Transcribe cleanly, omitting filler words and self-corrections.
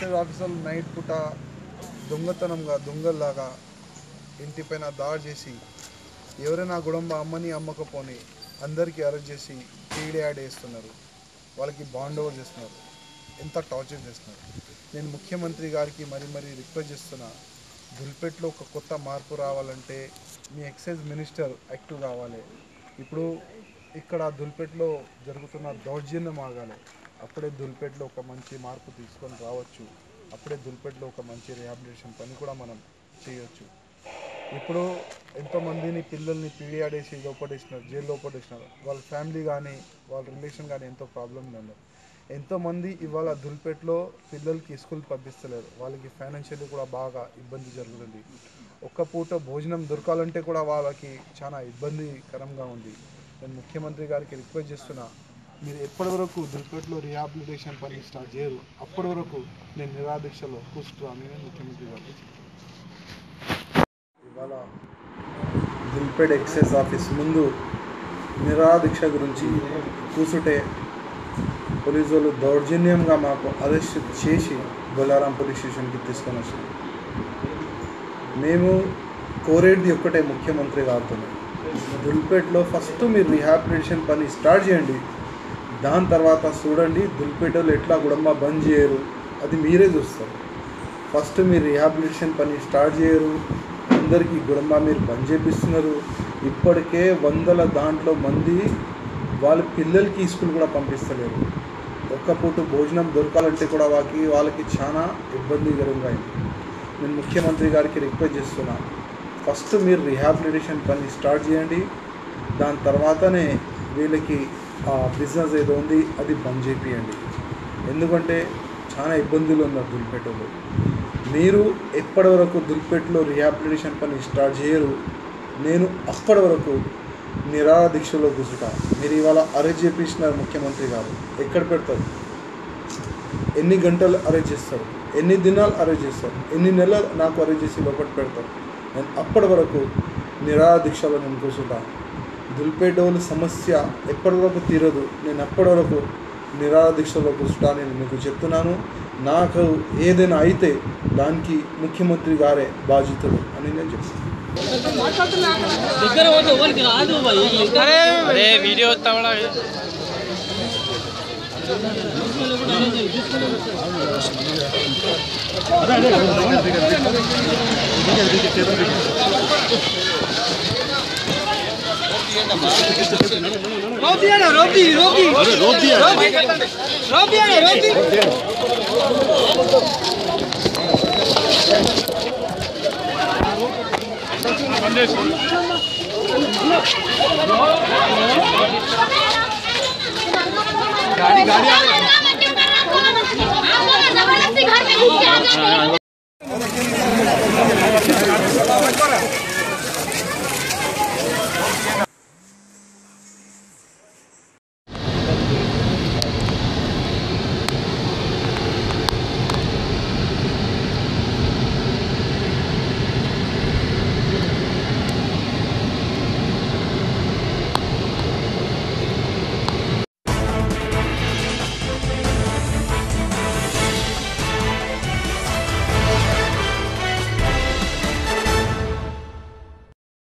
Excise ఆఫీసర్లు night పూట దొంగతనంగా దొంగల్లాగా ఇంటిపైన దాడి చేసి ఎవరైనా గుడంబ అమ్మని అమ్మకపోని అందరికీ అరెస్ట్ చేసి పీడీ యాడ్ వేస్తున్నారు. వాళ్ళకి బాండ్ ఓవర్ చేస్తున్నారు. ఎంత టార్చర్ చేస్తున్నారు. నేను ముఖ్యమంత్రి గారికి మరీ రిక్వెస్ట్ చేస్తున్నా, దుల్పేట్లో ఒక కొత్త మార్పు రావాలంటే మీ ఎక్సైజ్ మినిస్టర్ యాక్టివ్ కావాలి. ఇప్పుడు ఇక్కడ దుల్పేట్లో జరుగుతున్న దౌర్జన్యం ఆగాలి. అప్పుడే దుల్పేట్లో ఒక మంచి మార్పు తీసుకొని రావచ్చు. అప్పుడే దుల్పేట్లో ఒక మంచి రిహాబిలిటేషన్ పని కూడా మనం చేయొచ్చు. ఇప్పుడు ఎంతోమందిని పిల్లల్ని పీడియాడేసి లోపడేసినారు, జైలు లోపడేసినారు. వాళ్ళ ఫ్యామిలీ కానీ వాళ్ళ రిలేషన్ కానీ ఎంతో ప్రాబ్లం ఉన్నారు. ఎంతోమంది ఇవాళ దుల్పేట్లో పిల్లలకి స్కూల్కి పంపిస్తలేరు. వాళ్ళకి ఫైనాన్షియల్లీ కూడా బాగా ఇబ్బంది జరుగుతుంది. ఒక్క పూట భోజనం దొరకాలంటే కూడా వాళ్ళకి చాలా ఇబ్బందికరంగా ఉంది. నేను ముఖ్యమంత్రి గారికి రిక్వెస్ట్ చేస్తున్నా, మీరు ఎప్పటి వరకు దుల్పేట్లో రిహాబిలిటేషన్ పని స్టార్ట్ చేయరు అప్పటి వరకు నేను నిరాదీక్షలో కూర్చుంటాను అని ముఖ్యమంత్రి గారికి చెప్తాను. ఇవాళ దుల్పేట్ ఎక్సైజ్ ఆఫీస్ ముందు నిరాదీక్ష గురించి కూసుంటే పోలీసు వాళ్ళు దౌర్జన్యంగా మాకు అరెస్ట్ చేసి బొల్లారం పోలీస్ స్టేషన్కి తీసుకొని వచ్చారు. మేము కోరేది ఒక్కటే ముఖ్యమంత్రి గారితో, దుల్పేట్లో ఫస్ట్ మీరు రిహాబిలిటేషన్ పని స్టార్ట్ చేయండి. దాని తర్వాత చూడండి దుల్పేటలో ఎట్లా గుడంబ బంద్ చేయరు, అది మీరే చూస్తారు. ఫస్ట్ మీరు రిహాబిలిటేషన్ పని స్టార్ట్ చేయరు, అందరికీ గుడంబ మీరు బంద్ చేపిస్తున్నారు. ఇప్పటికే వందల దాంట్లో మంది వాళ్ళ పిల్లలకి స్కూల్ కూడా పంపిస్తలేరు. ఒక్క పూట భోజనం దొరకాలంటే కూడా వాళ్ళకి చాలా ఇబ్బందికరంగా అయింది. నేను ముఖ్యమంత్రి గారికి రిక్వెస్ట్ చేస్తున్నా, ఫస్ట్ మీరు రిహాబిలిటేషన్ పని స్టార్ట్ చేయండి. దాని తర్వాతనే వీళ్ళకి బిజినెస్ ఏదో ఉంది అది బంద్ చేపియండి. ఎందుకంటే చాలా ఇబ్బందులు ఉన్నారు దుల్పేటలో. మీరు ఎప్పటి వరకు దుల్పేట్లో రిహాబిలిటేషన్ పని స్టార్ట్ చేయరు, నేను అప్పటి వరకు నిరాదీక్షలో కూర్చుంటా. మీరు ఇవాళ అరెస్ట్ చేపించినారు ముఖ్యమంత్రి గారు, ఎక్కడ పెడతారు? ఎన్ని గంటలు అరెస్ట్ చేస్తారు? ఎన్ని దినాలు అరెస్ట్ చేస్తారు? ఎన్ని నెలలు నాకు అరెస్ట్ చేసి లోపల పెడతారు? నేను అప్పటి వరకు నిరాదీక్షలో నేను కూర్చుంటా. దుల్పేటోళ్ళ సమస్య ఎప్పటి వరకు తీరదు. నేను అప్పటి వరకు నిరాదీక్షలో కూర్చుంటా. నేను మీకు చెప్తున్నాను, నాకు ఏదైనా అయితే దానికి ముఖ్యమంత్రి గారే బాధ్యతలు అని నేను చెప్తాను. వీడియో गाड़ी जबरदस्ती घर में घुस के आ गए।